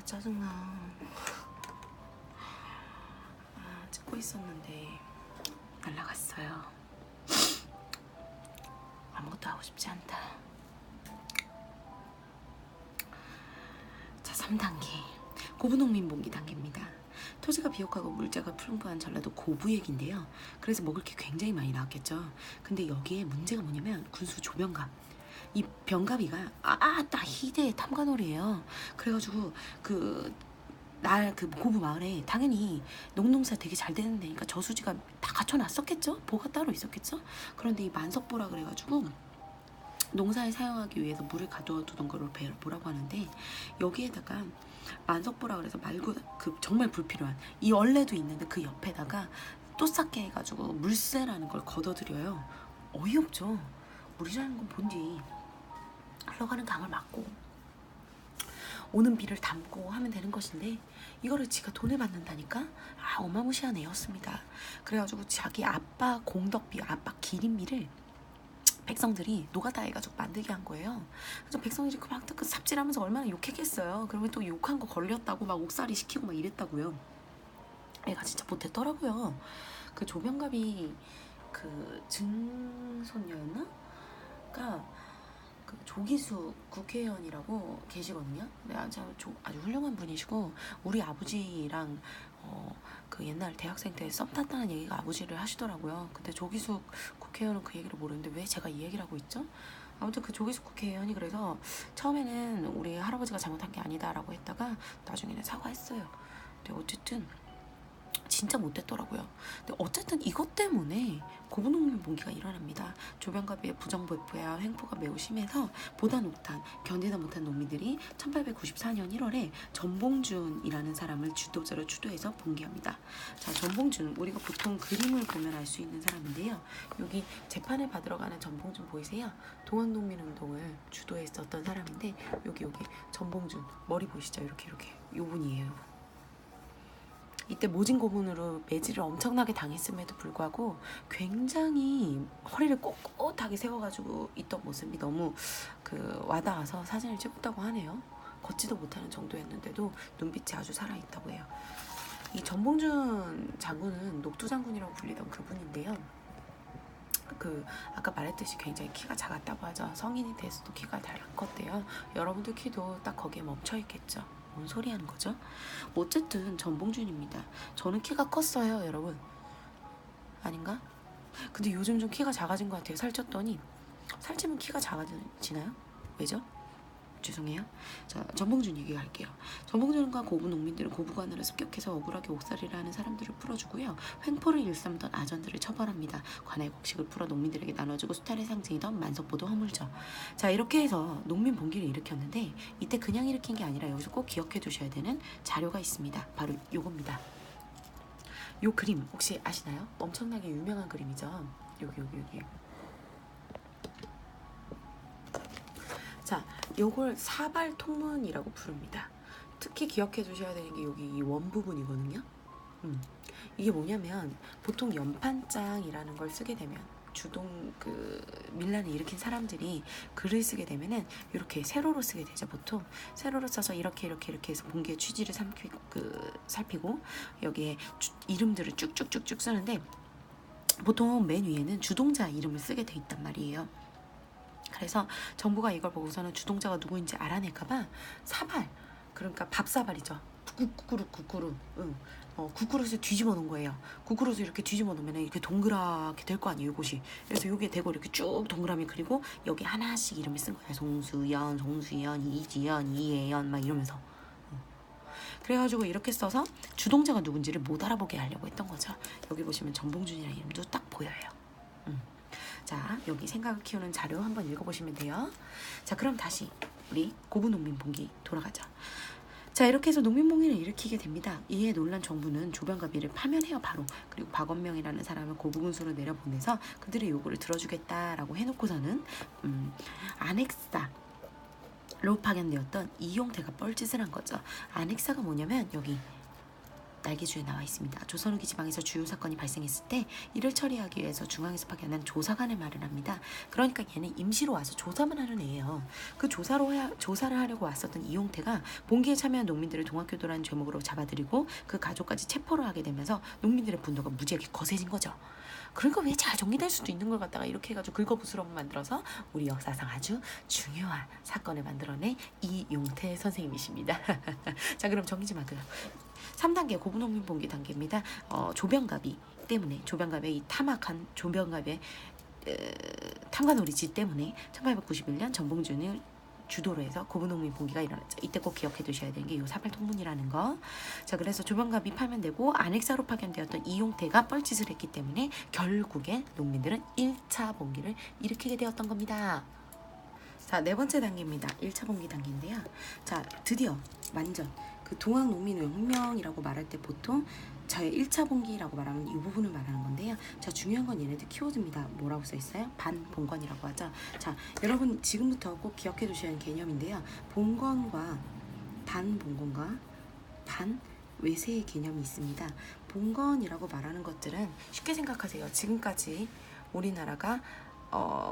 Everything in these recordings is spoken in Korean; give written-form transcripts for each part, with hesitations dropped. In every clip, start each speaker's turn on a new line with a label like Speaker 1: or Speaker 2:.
Speaker 1: 짜증나. 찍고 있었는데 날라갔어요. 아무것도 하고 싶지 않다. 자, 3단계 고부농민봉기 단계입니다. 토지가 비옥하고 물자가 풍부한 전라도 고부액인데요. 그래서 먹을 게 굉장히 많이 나왔겠죠. 근데 여기에 문제가 뭐냐면 군수 조병갑, 이 병갑이가 아따 희대의 탐관오리예요. 그래가지고 그 고부 마을에 당연히 농농사 되게 잘 되는 데니까 저수지가 다 갖춰놨었겠죠. 보가 따로 있었겠죠. 그런데 이 만석보라 그래가지고 농사에 사용하기 위해서 물을 가둬두던 거를 보라고 하는데, 여기에다가 만석보라 그래서 말고 그 정말 불필요한 이 얼레도 있는데 그 옆에다가 또 쌓게 해가지고 물새라는 걸 걷어들여요. 어이없죠. 물이라는 건 뭔지 흘러가는 강을 막고 오는 비를 담고 하면 되는 것인데 이거를 지가 돈을 받는다니까. 어마무시한 애였습니다. 그래가지고 자기 아빠 공덕비, 아빠 기린비를 백성들이 노가다 해가지고 만들게 한 거예요. 그래서 백성들이 막 그 삽질하면서 얼마나 욕했겠어요. 그러면 또 욕한 거 걸렸다고 막 옥살이 시키고 막 이랬다고요. 애가 진짜 못했더라고요. 그 조병갑이 그 증손녀였나? 그 조기숙 국회의원이라고 계시거든요. 네, 아주 훌륭한 분이시고 우리 아버지랑 그 옛날 대학생 때 썸 탔다는 얘기가 아버지를 하시더라고요. 근데 조기숙 국회의원은 그 얘기를 모르는데 왜 제가 이 얘기를 하고 있죠? 아무튼 그 조기숙 국회의원이 그래서 처음에는 우리 할아버지가 잘못한 게 아니다라고 했다가 나중에는 사과했어요. 근데 어쨌든 진짜 못됐더라고요. 근데 어쨌든 이것 때문에 고부농민봉기가 일어납니다. 조병갑의 부정부패와 횡포가 매우 심해서 보다 못한, 견디다 못한 농민들이 1894년 1월에 전봉준이라는 사람을 주도자로 추도해서 봉기합니다. 자, 전봉준, 우리가 보통 그림을 보면 알 수 있는 사람인데요. 여기 재판을 받으러 가는 전봉준 보이세요? 동학농민운동을 주도했었던 사람인데 여기 전봉준 머리 보이시죠? 이렇게 요 분이에요. 이때 모진 고문으로 매질을 엄청나게 당했음에도 불구하고 굉장히 허리를 꼿꼿하게 세워가지고 있던 모습이 너무 와닿아서 사진을 찍었다고 하네요. 걷지도 못하는 정도였는데도 눈빛이 아주 살아있다고 해요. 이 전봉준 장군은 녹두 장군이라고 불리던 그분인데요. 아까 말했듯이 굉장히 키가 작았다고 하죠. 성인이 돼서도 키가 잘 안 컸대요. 여러분들 키도 딱 거기에 멈춰 있겠죠. 뭔 소리 하는 거죠? 어쨌든 전봉준입니다. 저는 키가 컸어요, 여러분. 아닌가? 근데 요즘 좀 키가 작아진 것 같아요. 살쪘더니. 살찌면 키가 작아지나요? 왜죠? 죄송해요. 자, 전봉준 얘기할게요. 전봉준과 고부 농민들은 고부관으로 습격해서 억울하게 옥살이를 하는 사람들을 풀어주고요. 횡포를 일삼던 아전들을 처벌합니다. 관의 곡식을 풀어 농민들에게 나눠주고 수탈의 상징이던 만석보도 허물죠. 자, 이렇게 해서 농민 봉기를 일으켰는데 이때 그냥 일으킨 게 아니라 여기서 꼭 기억해 두셔야 되는 자료가 있습니다. 바로 요겁니다. 요 그림 혹시 아시나요? 엄청나게 유명한 그림이죠. 여기. 자, 요걸 사발통문이라고 부릅니다. 특히 기억해 두셔야 되는 게 여기 이 원 부분이거든요. 이게 뭐냐면 보통 연판장이라는 걸 쓰게 되면 주동 밀란을 일으킨 사람들이 글을 쓰게 되면은 이렇게 세로로 쓰게 되죠. 보통 세로로 써서 이렇게 해서 봉기의 취지를 살피고 여기에 이름들을 쭉쭉쭉쭉 쓰는데 보통 맨 위에는 주동자 이름을 쓰게 돼 있단 말이에요. 그래서 정부가 이걸 보고서는 주동자가 누구인지 알아낼까봐 사발, 그러니까 밥사발이죠. 국그릇, 국그릇을 뒤집어 놓은 거예요. 국그릇을 이렇게 뒤집어 놓으면 이렇게 동그랗게 될 거 아니에요, 이곳이. 그래서 여기에 대고 이렇게 쭉 동그라미 그리고 여기 하나씩 이름을 쓴 거예요. 송수연, 이지연, 이혜연 막 이러면서. 그래가지고 이렇게 써서 주동자가 누군지를 못 알아보게 하려고 했던 거죠. 여기 보시면 전봉준이라는 이름도 딱 보여요. 자, 여기 생각을 키우는 자료 한번 읽어보시면 돼요. 자, 그럼 다시 우리 고부농민봉기 돌아가자. 자, 이렇게 해서 농민봉기를 일으키게 됩니다. 이에 놀란 정부는 조병갑이를 파면해요, 바로. 그리고 박원명이라는 사람을 고부군수로 내려보내서 그들의 요구를 들어주겠다라고 해놓고서는 안핵사로 파견되었던 이용태가 뻘짓을 한 거죠. 안핵사가 뭐냐면 여기 날개주에 나와 있습니다. 조선 후기 지방에서 주요 사건이 발생했을 때 이를 처리하기 위해서 중앙에서 파견한 조사관의 말을 합니다. 그러니까 얘는 임시로 와서 조사만 하는 애예요. 그 조사를 하려고 왔었던 이용태가 봉기에 참여한 농민들을 동학교도라는 죄목으로 잡아들이고 그 가족까지 체포를 하게 되면서 농민들의 분노가 무지하게 거세진 거죠. 그러니까 왜 잘 정리될 수도 있는 걸 갖다가 이렇게 해가지고 긁어부스럼 만들어서 우리 역사상 아주 중요한 사건을 만들어낸 이용태 선생님이십니다. 자, 그럼 정리 좀 하고요. 3단계 고분농민 봉기 단계입니다. 조병갑이 때문에 조병갑의 이 탐악한 조병갑의 탐관오리지 때문에 1891년 전봉준을 주도로 해서 고분농민 봉기가 일어났죠. 이때 꼭 기억해 두셔야 되는 게 이 사발통문이라는 거. 자, 그래서 조병갑이 파면되고 안익사로 파견되었던 이용태가 뻘짓을 했기 때문에 결국에 농민들은 1차 봉기를 일으키게 되었던 겁니다. 자, 네 번째 단계입니다. 1차 봉기 단계인데요. 자, 드디어 완전 그 동학농민혁명이라고 말할 때 보통 저의 1차 봉기라고 말하면 이 부분을 말하는 건데요. 자, 중요한 건 얘네들 키워드입니다. 뭐라고 써있어요? 반봉건이라고 하죠. 자, 여러분 지금부터 꼭 기억해 두셔야 하는 개념인데요. 봉건과 반봉건과 반외세의 개념이 있습니다. 봉건이라고 말하는 것들은 쉽게 생각하세요. 지금까지 우리나라가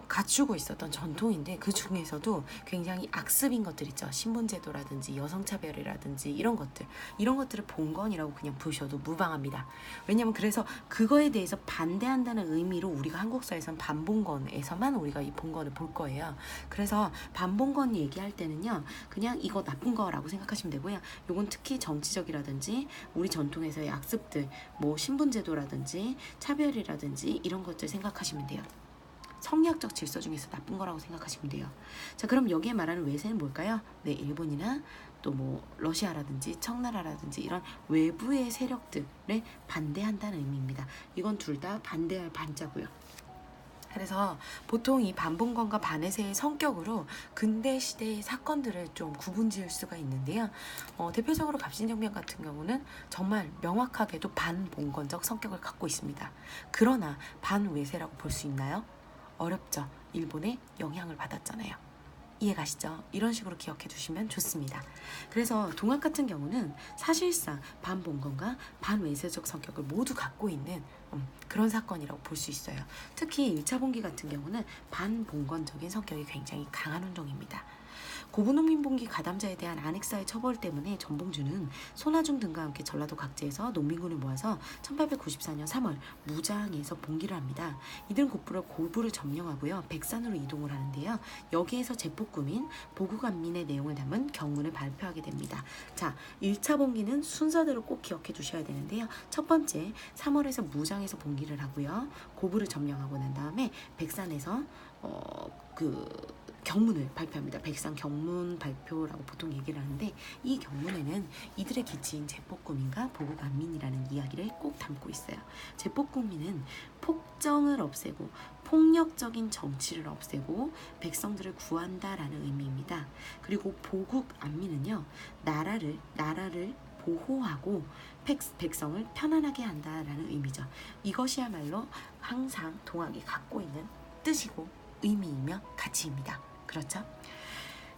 Speaker 1: 갖추고 있었던 전통인데 그 중에서도 굉장히 악습인 것들 있죠. 신분제도라든지 여성차별이라든지 이런 것들을 봉건이라고 그냥 부르셔도 무방합니다. 왜냐면 그래서 그거에 대해서 반대한다는 의미로 우리가 한국사에서는 반봉건에서만 우리가 이 봉건을 볼 거예요. 그래서 반봉건 얘기할 때는요, 그냥 이거 나쁜 거라고 생각하시면 되고요. 요건 특히 정치적이라든지 우리 전통에서의 악습들, 뭐 신분제도라든지 차별이라든지 이런 것들 생각하시면 돼요. 성리학적 질서 중에서 나쁜 거라고 생각하시면 돼요. 자, 그럼 여기에 말하는 외세는 뭘까요? 네, 일본이나 또 뭐 러시아라든지 청나라라든지 이런 외부의 세력들에 반대한다는 의미입니다. 이건 둘 다 반대할 반자고요. 그래서 보통 이 반봉건과 반외세의 성격으로 근대 시대의 사건들을 좀 구분지을 수가 있는데요. 대표적으로 갑신정변 같은 경우는 정말 명확하게도 반봉건적 성격을 갖고 있습니다. 그러나 반외세라고 볼 수 있나요? 어렵죠. 일본의 영향을 받았잖아요. 이해가시죠? 이런 식으로 기억해 두시면 좋습니다. 그래서 동학 같은 경우는 사실상 반봉건과 반외세적 성격을 모두 갖고 있는 그런 사건이라고 볼 수 있어요. 특히 1차 봉기 같은 경우는 반봉건적인 성격이 굉장히 강한 운동입니다. 고분농민 봉기 가담자에 대한 안익사의 처벌 때문에 전봉준은 손아중 등과 함께 전라도 각지에서 농민군을 모아서 1894년 3월 무장에서 봉기를 합니다. 이들은 고부를 점령하고요, 백산으로 이동을 하는데요. 여기에서 제폭구민, 보국안민의 내용을 담은 경문을 발표하게 됩니다. 자, 1차 봉기는 순서대로 꼭 기억해 두셔야 되는데요. 첫 번째 3월에서 무장에서 봉기를 하고요, 고부를 점령하고 난 다음에 백산에서 경문을 발표합니다. 백산 경문 발표라고 보통 얘기를 하는데, 이 경문에는 이들의 기치인 제폭구민과 보국안민이라는 이야기를 꼭 담고 있어요. 제폭구민은 폭정을 없애고 폭력적인 정치를 없애고 백성들을 구한다라는 의미입니다. 그리고 보국안민은요, 나라를 보호하고 백성을 편안하게 한다라는 의미죠. 이것이야말로 항상 동학이 갖고 있는 뜻이고 의미이며 가치입니다. 그렇죠?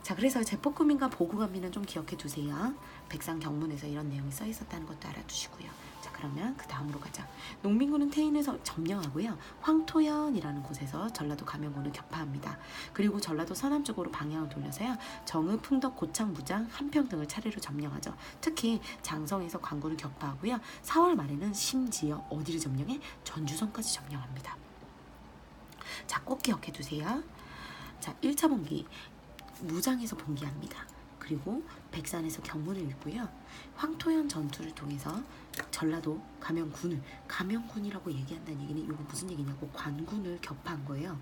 Speaker 1: 자, 그래서 제폭구민과 보국안민은 좀 기억해 두세요. 백산 경문에서 이런 내용이 써 있었다는 것도 알아두시고요. 자, 그러면 그 다음으로 가자. 농민군은 태인에서 점령하고요, 황토현이라는 곳에서 전라도 감영군을 격파합니다. 그리고 전라도 서남쪽으로 방향을 돌려서요, 정읍, 풍덕, 고창, 무장, 한평 등을 차례로 점령하죠. 특히 장성에서 광군을 격파하고요, 4월 말에는 심지어 어디를 점령해? 전주성까지 점령합니다. 자, 꼭 기억해 두세요. 자, 1차 봉기 무장에서 봉기합니다. 그리고 백산에서 경문을 읽고요, 황토현 전투를 통해서 전라도 감영군이라고 얘기한다는 얘기는 이거 무슨 얘기냐고, 관군을 격파한 거예요.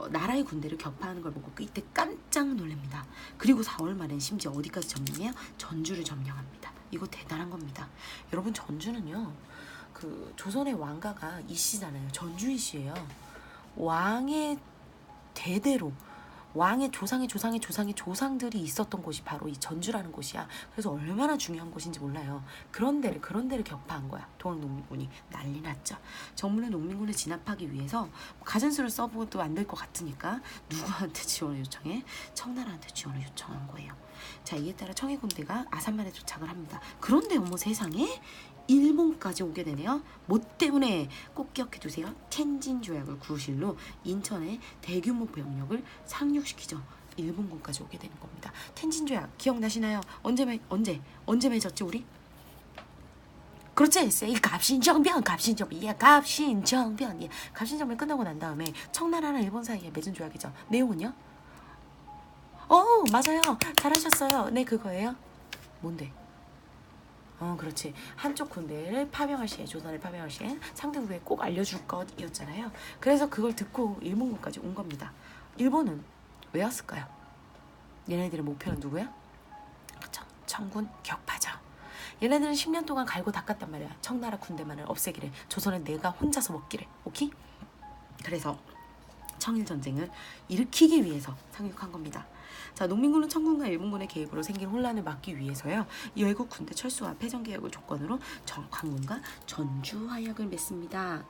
Speaker 1: 나라의 군대를 격파하는 걸 보고 이때 깜짝 놀랍니다. 그리고 4월 말엔 심지어 어디까지 점령해요? 전주를 점령합니다. 이거 대단한 겁니다. 여러분, 전주는요, 그 조선의 왕가가 이씨잖아요. 전주 이씨예요. 왕의 대대로 왕의 조상들이 있었던 곳이 바로 이 전주라는 곳이야. 그래서 얼마나 중요한 곳인지 몰라요. 그런 데를 격파한 거야. 동학농민군이 난리 났죠. 정문의 농민군을 진압하기 위해서 가진 수를 써보도 안 될 것 같으니까 누구한테 지원을 요청해? 청나라한테 지원을 요청한 거예요. 자, 이에 따라 청해 군대가 아산만에 도착을 합니다. 그런데 어머 세상에 일본까지 오게 되네요. 뭐 때문에? 꼭 기억해 두세요. 텐진 조약을 구실로 인천에 대규모 병력을 상륙시키죠. 일본군까지 오게 되는 겁니다. 텐진 조약 기억나시나요? 언제 맺었지 우리? 그렇지. 세이 갑신정변. 예, 갑신정변. 예, 갑신정변 끝나고 난 다음에 청나라랑 일본 사이에 맺은 조약이죠. 내용은요? 맞아요. 잘하셨어요. 네, 그거예요. 뭔데? 그렇지. 한쪽 군대를 파병할 시에, 조선을 파병할 시에 상대국에 꼭 알려줄 것이었잖아요. 그래서 그걸 듣고 일본군까지 온 겁니다. 일본은 왜 왔을까요? 얘네들의 목표는 누구야? 그렇죠. 청군 격파죠. 얘네들은 10년 동안 갈고 닦았단 말이야. 청나라 군대만을 없애기를. 조선은 내가 혼자서 먹기를. 오케이? 그래서 청일전쟁을 일으키기 위해서 상륙한 겁니다. 자, 농민군은 청군과 일본군의 개입으로 생긴 혼란을 막기 위해서요. 외국 군대 철수와 패전개혁을 조건으로 광군과 전주 화약을 맺습니다.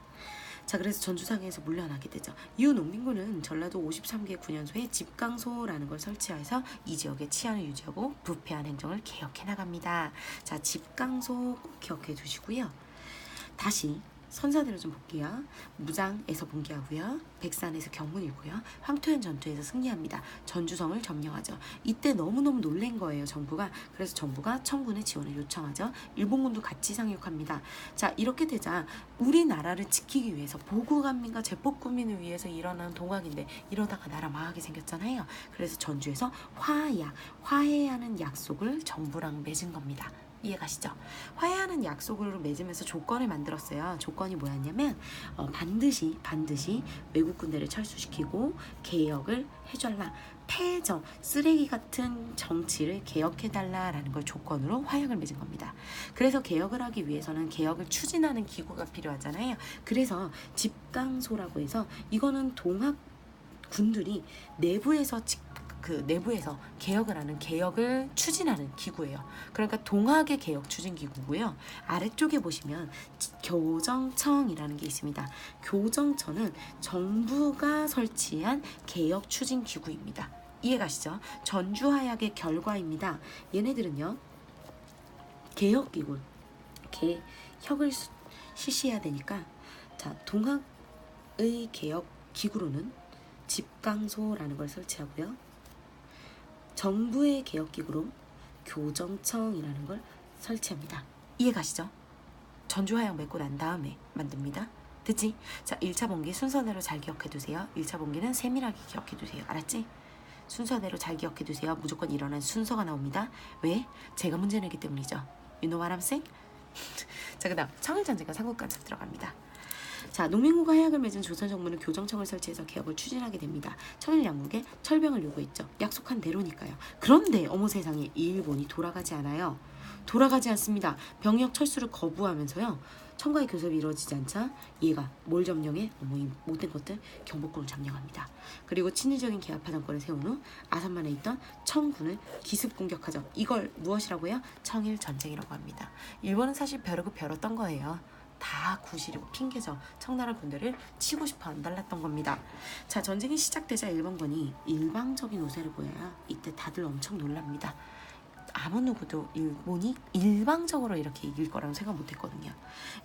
Speaker 1: 자, 그래서 전주상에서 물러나게 되죠. 이후 농민군은 전라도 53개 군현소에 집강소라는 걸 설치해서 이 지역의 치안을 유지하고 부패한 행정을 개혁해 나갑니다. 자, 집강소 꼭 기억해 두시고요. 다시 선사대로 좀 볼게요. 무장에서 봉기하고요. 백산에서 경문이고요. 황토현 전투에서 승리합니다. 전주성을 점령하죠. 이때 너무너무 놀란 거예요, 정부가. 그래서 정부가 청군의 지원을 요청하죠. 일본군도 같이 상륙합니다. 자, 이렇게 되자 우리나라를 지키기 위해서 보국안민과 제복군민을 위해서 일어난 동학인데 이러다가 나라 망하게 생겼잖아요. 그래서 전주에서 화해하는 약속을 정부랑 맺은 겁니다. 이해가시죠? 화해하는 약속으로 맺으면서 조건을 만들었어요. 조건이 뭐였냐면 반드시 외국 군대를 철수시키고 개혁을 해달라. 패저, 쓰레기 같은 정치를 개혁해달라라는 걸 조건으로 화약을 맺은 겁니다. 그래서 개혁을 하기 위해서는 개혁을 추진하는 기구가 필요하잖아요. 그래서 집강소라고 해서 이거는 동학 군들이 내부에서 개혁을 하는, 개혁을 추진하는 기구예요. 그러니까 동학의 개혁 추진 기구고요. 아래쪽에 보시면 교정청이라는 게 있습니다. 교정청은 정부가 설치한 개혁 추진 기구입니다. 이해가시죠? 전주화약의 결과입니다. 얘네들은요, 개혁기구, 개혁을 실시해야 되니까, 자, 동학의 개혁 기구로는 집강소라는 걸 설치하고요. 정부의 개혁기구로 교정청이라는 걸 설치합니다. 이해가시죠? 전주화약 맺고 난 다음에 만듭니다. 됐지? 자, 1차 봉기 순서대로 잘 기억해두세요. 1차 봉기는 세밀하게 기억해두세요. 알았지? 순서대로 잘 기억해두세요. 무조건 일어난 순서가 나옵니다. 왜? 제가 문제 내기 때문이죠. You know what I'm saying? 자, 그 다음 청일전쟁과 삼국간첩 들어갑니다. 자, 농민군과 화약을 맺은 조선 정부는 교정청을 설치해서 개혁을 추진하게 됩니다. 청일 양국에 철병을 요구했죠. 약속한 대로니까요. 그런데 어머 세상에, 일본이 돌아가지 않아요. 돌아가지 않습니다. 병력 철수를 거부하면서요. 청과의 교섭이 이루어지지 않자 얘가 뭘 점령해? 어머, 이 못된 것들, 경복궁을 점령합니다. 그리고 친일적인 개화파 정권을 세운 후 아산만에 있던 청군을 기습 공격하죠. 이걸 무엇이라고 해요? 청일전쟁이라고 합니다. 일본은 사실 벼르고 벼렀던 거예요. 다 구실이고 핑계죠. 청나라 군대를 치고 싶어 안 달랐던 겁니다. 자, 전쟁이 시작되자 일본군이 일방적인 우세를 보여요. 이때 다들 엄청 놀랍니다. 아무 누구도 일본이 일방적으로 이렇게 이길 거라고 생각 못했거든요.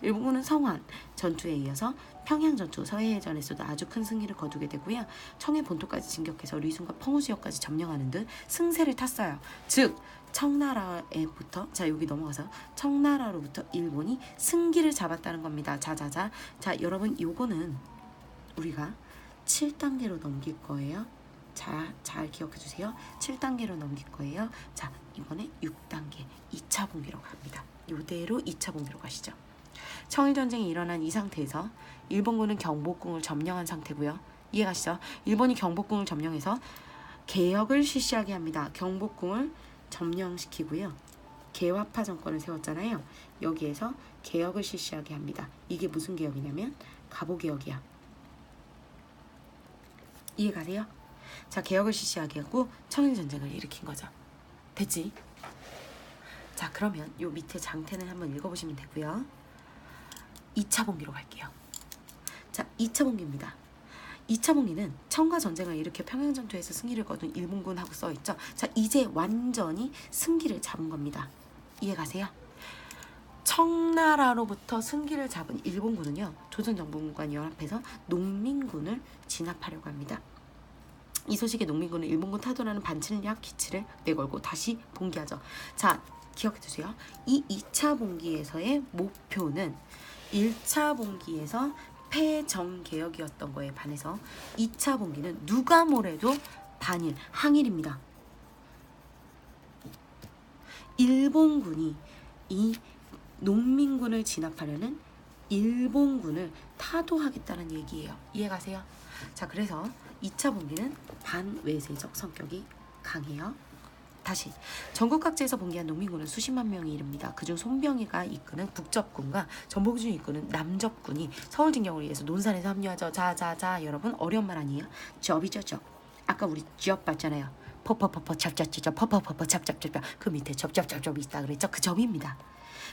Speaker 1: 일본군은 성환 전투에 이어서 평양전투, 서해해전에서도 아주 큰 승리를 거두게 되고요. 청해 본토까지 진격해서 리순과 평우 지역까지 점령하는 듯 승세를 탔어요. 즉 청나라에부터, 자 여기 넘어가서 청나라로부터 일본이 승기를 잡았다는 겁니다. 자 여러분, 요거는 우리가 7단계로 넘길 거예요. 자, 잘 기억해 주세요. 7단계로 넘길 거예요. 자, 이번에 6단계 2차 봉기로 갑니다. 이대로 2차 봉기로 가시죠. 청일전쟁이 일어난 이 상태에서 일본군은 경복궁을 점령한 상태고요. 이해가시죠? 일본이 경복궁을 점령해서 개혁을 실시하게 합니다. 경복궁을 점령시키고요. 개화파 정권을 세웠잖아요. 여기에서 개혁을 실시하게 합니다. 이게 무슨 개혁이냐면 갑오개혁이야. 이해가세요? 자, 개혁을 실시하게 하고 청일전쟁을 일으킨 거죠. 됐지? 자, 그러면 요 밑에 장태는 한번 읽어보시면 되고요. 2차 봉기로 갈게요. 자, 2차 봉기입니다. 2차 봉기는 청과 전쟁을 일으켜 평양전투에서 승리를 거둔 일본군하고 써있죠. 자, 이제 완전히 승기를 잡은 겁니다. 이해가세요? 청나라로부터 승기를 잡은 일본군은요, 조선정복군과 연합해서 농민군을 진압하려고 합니다. 이 소식에 농민군은 일본군 타도라는 반侵략 기치를 내걸고 다시 봉기하죠. 자, 기억해두세요. 이 2차 봉기에서의 목표는 1차 봉기에서 패정개혁이었던 거에 반해서 2차 봉기는 누가 뭐래도 반일, 항일입니다. 일본군이 이 농민군을 진압하려는 일본군을 타도하겠다는 얘기예요. 이해가세요? 자, 그래서 2차 봉기는 반외세적 성격이 강해요. 다시 전국 각지에서 봉기한 농민군은 수십만 명이 이릅니다. 그중 손병희가 이끄는 북접군과 전복준이 이끄는 남접군이 서울진경을 위해서 논산에서 합류하죠. 자 여러분, 어려운 말 아니에요? 접이죠, 접. 아까 우리 접 봤잖아요. 퍼퍼퍼퍼 잡잡잡잡 퍼퍼퍼퍼 잡잡잡잡, 그 밑에 접접접접이 있다 그랬죠? 그 접입니다.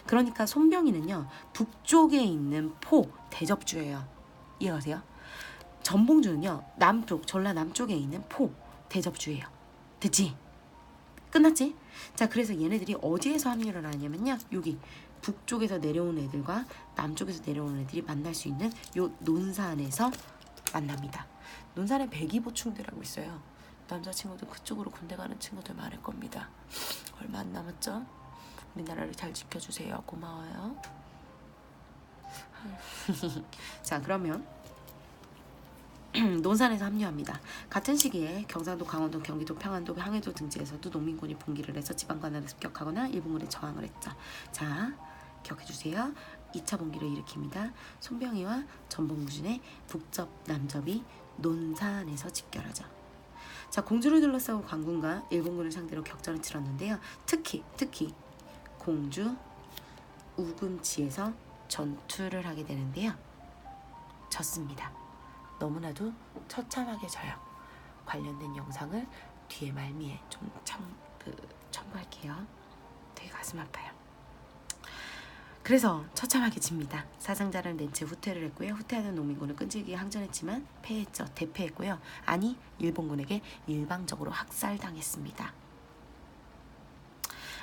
Speaker 1: 그러니까 손병희는요, 북쪽에 있는 포 대접주예요. 이해가세요? 전봉주는요, 남쪽, 전라 남쪽에 있는 포 대접주예요. 됐지? 끝났지? 자, 그래서 얘네들이 어디에서 합류를 하냐면요, 여기 북쪽에서 내려온 애들과 남쪽에서 내려온 애들이 만날 수 있는 요 논산에서 만납니다. 논산에 백이보충대라고 있어요. 남자친구들 그쪽으로 군대 가는 친구들 많을 겁니다. 얼마 안 남았죠? 우리나라를 잘 지켜주세요. 고마워요. 자, 그러면 논산에서 합류합니다. 같은 시기에 경상도, 강원도, 경기도, 평안도, 항해도 등지에서도 농민군이 봉기를 해서 지방관할을 습격하거나 일본군에 저항을 했죠. 자, 기억해주세요. 2차 봉기를 일으킵니다. 손병희와 전봉준의 북접, 남접이 논산에서 집결하죠. 자, 공주를 둘러싸고 관군과 일본군을 상대로 격전을 치렀는데요. 특히 공주, 우금치에서 전투를 하게 되는데요. 졌습니다. 너무나도 처참하게 져요. 관련된 영상을 뒤에 말미에 좀 첨부할게요. 되게 가슴 아파요. 그래서 처참하게 집니다. 사상자를 낸 채 후퇴를 했고요. 후퇴하는 농민군은 끈질기게 항전했지만 패했죠. 대패했고요. 아니, 일본군에게 일방적으로 학살당했습니다.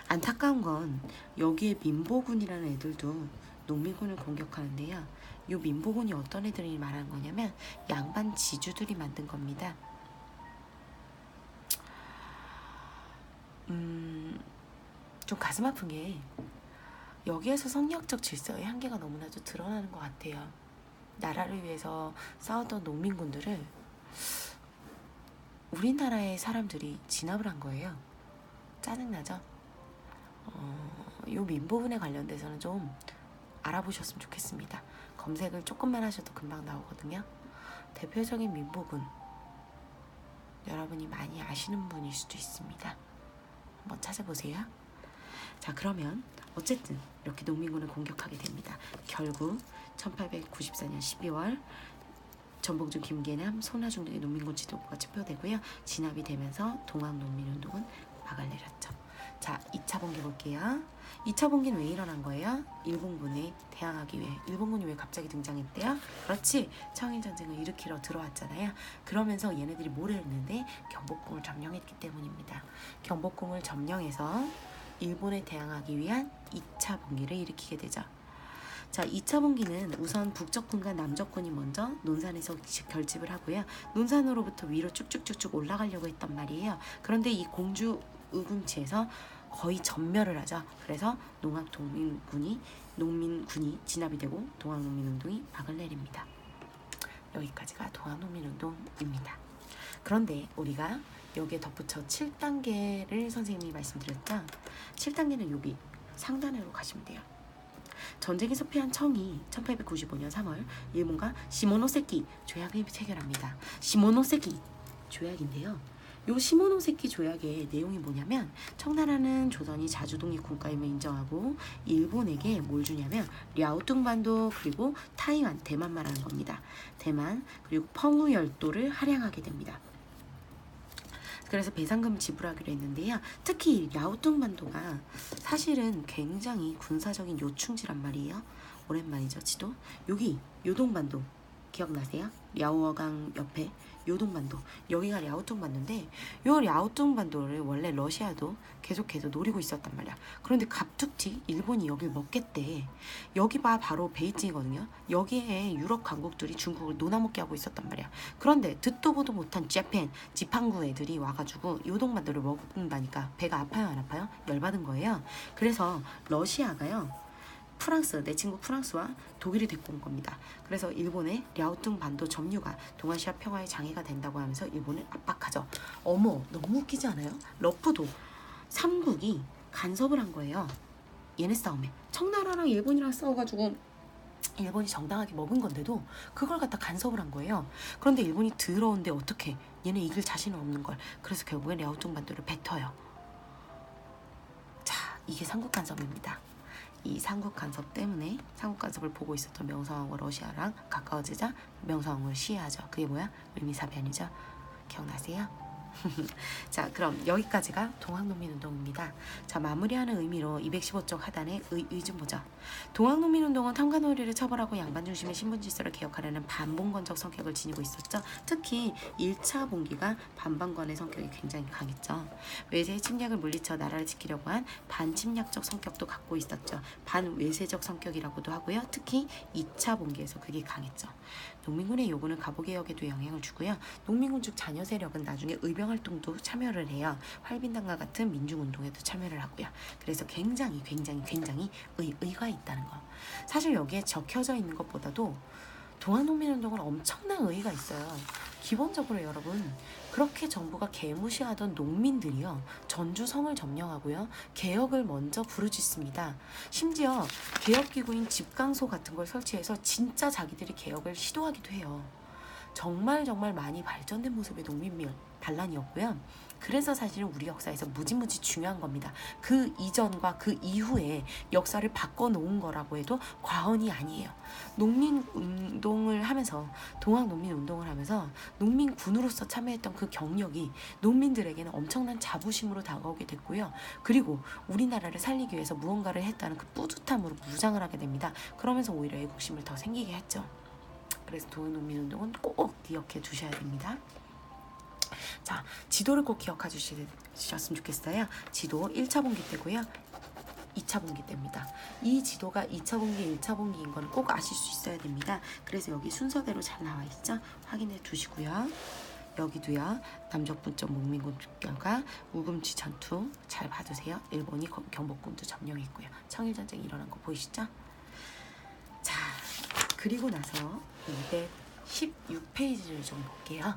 Speaker 1: 안타까운 건 여기에 민보군이라는 애들도 농민군을 공격하는데요. 이 민보군이 어떤 애들이 말하는 거냐면 양반 지주들이 만든 겁니다. 좀 가슴 아픈 게 여기에서 성리학적 질서의 한계가 너무나도 드러나는 것 같아요. 나라를 위해서 싸웠던 농민군들을 우리나라의 사람들이 진압을 한 거예요. 짜증나죠? 요 민부분에 관련돼서는 좀 알아보셨으면 좋겠습니다. 검색을 조금만 하셔도 금방 나오거든요. 대표적인 민부군, 여러분이 많이 아시는 분일 수도 있습니다. 한번 찾아보세요. 자, 그러면 어쨌든 이렇게 농민군을 공격하게 됩니다. 결국 1894년 12월 전봉준, 김계남, 손하중 등의 농민군 지도부가 체포되고요. 진압이 되면서 동학농민운동은 막을 내렸죠. 자, 2차 봉기 볼게요. 2차 봉기는 왜 일어난 거예요? 일본군에 대항하기 위해. 일본군이 왜 갑자기 등장했대요? 그렇지, 청일전쟁을 일으키러 들어왔잖아요. 그러면서 얘네들이 뭘 했는데 경복궁을 점령했기 때문입니다. 경복궁을 점령해서 일본에 대항하기 위한 2차 봉기를 일으키게 되죠. 자, 2차 봉기는 우선 북적군과 남적군이 먼저 논산에서 결집을 하고요. 논산으로부터 위로 쭉쭉쭉쭉 올라가려고 했단 말이에요. 그런데 이 공주 우금치에서 거의 전멸을 하죠. 그래서 농민군이 진압이 되고 동학농민운동이 막을 내립니다. 여기까지가 동학농민운동입니다. 그런데 우리가 여기에 덧붙여 7단계를 선생님이 말씀드렸죠. 7단계는 여기 상단으로 가시면 돼요. 전쟁에서 패한 청이 1895년 3월 일본과 시모노세키 조약을 체결합니다. 시모노세키 조약인데요. 요 시모노세키 조약의 내용이 뭐냐면 청나라는 조선이 자주독립 국가임을 인정하고 일본에게 뭘 주냐면 랴오뚱반도 그리고 타이완, 대만 말하는 겁니다. 대만 그리고 펑우 열도를 할양하게 됩니다. 그래서 배상금을 지불하기로 했는데요. 특히 랴오뚱반도가 사실은 굉장히 군사적인 요충지란 말이에요. 오랜만이죠, 지도. 여기 요동반도, 기억나세요? 랴오어강 옆에 요동반도, 여기가 랴오뚱반도인데 요 랴오뚱반도를 원래 러시아도 계속해서 노리고 있었단 말이야. 그런데 갑툭튀 일본이 여길 먹겠대. 여기 봐, 바로 베이징이거든요. 여기에 유럽 강국들이 중국을 논아먹게 하고 있었단 말이야. 그런데 듣도 보도 못한 재팬 지팡구 애들이 와가지고 요동반도를 먹는다니까 배가 아파요 안 아파요? 열받은 거예요. 그래서 러시아가요, 프랑스, 내 친구 프랑스와 독일이 데리고 온 겁니다. 그래서 일본의 랴오뚱 반도 점유가 동아시아 평화에 장애가 된다고 하면서 일본을 압박하죠. 어머, 너무 웃기지 않아요? 러프도 삼국이 간섭을 한 거예요. 얘네 싸움에. 청나라랑 일본이랑 싸워가지고 일본이 정당하게 먹은 건데도 그걸 갖다 간섭을 한 거예요. 그런데 일본이 들어온데 어떻게? 얘네 이길 자신은 없는 걸. 그래서 결국엔 랴오뚱 반도를 뱉어요. 자, 이게 삼국 간섭입니다. 이 삼국 간섭 때문에 삼국 간섭을 보고 있었던 명성황후가 러시아랑 가까워지자 명성황후를 시해하죠. 그게 뭐야? 을미사변이죠. 기억나세요? 자, 그럼 여기까지가 동학농민운동입니다. 자, 마무리하는 의미로 215쪽 하단의 좀 보죠. 동학농민운동은 탐관오리를 처벌하고 양반 중심의 신분질서를 개혁하려는 반봉건적 성격을 지니고 있었죠. 특히 1차 봉기가 반반관의 성격이 굉장히 강했죠. 외세의 침략을 물리쳐 나라를 지키려고 한 반침략적 성격도 갖고 있었죠. 반외세적 성격이라고도 하고요. 특히 2차 봉기에서 그게 강했죠. 농민군의 요구는 갑오개혁에도 영향을 주고요. 농민군 쪽 자녀 세력은 나중에 의병활동도 참여를 해요. 활빈당과 같은 민중운동에도 참여를 하고요. 그래서 굉장히 의의가 있다는 거. 사실 여기에 적혀져 있는 것보다도 동학농민운동은 엄청난 의의가 있어요. 기본적으로 여러분, 그렇게 정부가 개무시하던 농민들이요, 전주성을 점령하고요, 개혁을 먼저 부르짖습니다. 심지어 개혁기구인 집강소 같은 걸 설치해서 진짜 자기들이 개혁을 시도하기도 해요. 정말 많이 발전된 모습의 농민밀 반란이었고요. 그래서 사실은 우리 역사에서 무지무지 중요한 겁니다. 그 이전과 그 이후에 역사를 바꿔놓은 거라고 해도 과언이 아니에요. 농민운동을 하면서, 동학농민운동을 하면서 농민군으로서 참여했던 그 경력이 농민들에게는 엄청난 자부심으로 다가오게 됐고요. 그리고 우리나라를 살리기 위해서 무언가를 했다는 그 뿌듯함으로 무장을 하게 됩니다. 그러면서 오히려 애국심을 더 생기게 했죠. 그래서 동학농민운동은 꼭 기억해 두셔야 됩니다. 자, 지도를 꼭 기억해 주셨으면 좋겠어요. 지도 1차 분기 때고요. 2차 분기 때입니다. 이 지도가 2차 분기, 1차 분기인 걸 꼭 아실 수 있어야 됩니다. 그래서 여기 순서대로 잘 나와 있죠? 확인해 두시고요. 여기도요. 남적분적 농민군 집결과 우금치 전투 잘 봐두세요. 일본이 경복궁도 점령했고요. 청일전쟁이 일어난 거 보이시죠? 자, 그리고 나서 216페이지를 좀 볼게요.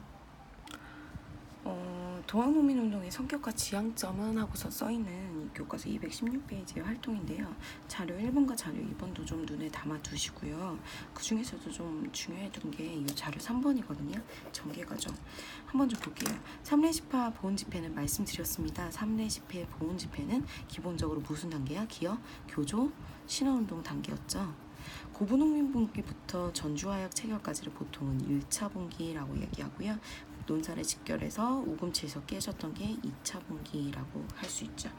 Speaker 1: 동학농민운동의 성격과 지향점은 하고서 써있는 교과서 216페이지의 활동인데요. 자료 1번과 자료 2번도 좀 눈에 담아두시고요. 그 중에서도 좀 중요했던 게 이 자료 3번이거든요. 전개과정. 한번 좀 볼게요. 3레시파 보훈집회는 말씀드렸습니다. 3레시파의 보훈집회는 기본적으로 무슨 단계야? 기업, 교조, 신화운동 단계였죠. 고부농민분기부터 전주화약 체결까지를 보통은 1차 분기라고 얘기하고요. 논산에 집결해서 우금치에서 깨졌던 게 2차 분기라고 할 수 있죠.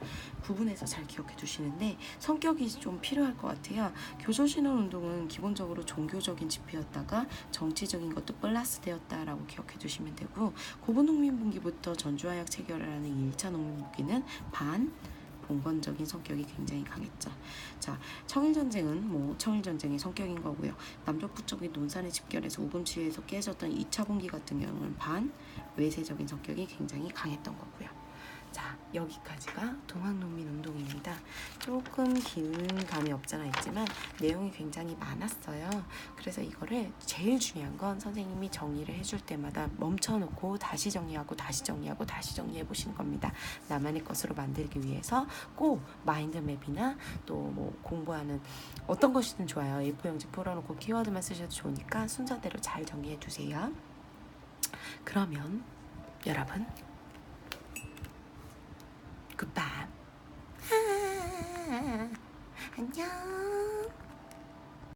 Speaker 1: 구분해서 잘 기억해 두시는데 성격이 좀 필요할 것 같아요. 교조신원운동은 기본적으로 종교적인 집회였다가 정치적인 것도 플러스 되었다라고 기억해 두시면 되고, 고부농민분기부터 전주화약 체결을 하는 1차 농민분기는 봉건적인 성격이 굉장히 강했죠. 자, 청일전쟁은 청일전쟁의 성격인 거고요. 남쪽부 쪽의 논산에 집결해서 우금치에서 깨졌던 2차 분기 같은 경우는 외세적인 성격이 굉장히 강했던 거고요. 자, 여기까지가 동학농민운동입니다. 조금 긴 감이 없잖아 있지만 내용이 굉장히 많았어요. 그래서 이거를 제일 중요한 건 선생님이 정리를 해줄 때마다 멈춰놓고 다시 정리하고 다시 정리하고 다시 정리해 보시는 겁니다. 나만의 것으로 만들기 위해서 꼭 마인드맵이나 또 공부하는 어떤 것이든 좋아요. A4용지 풀어놓고 키워드만 쓰셔도 좋으니까 순서대로 잘 정리해 두세요. 그러면 여러분, 굿밤. 안녕.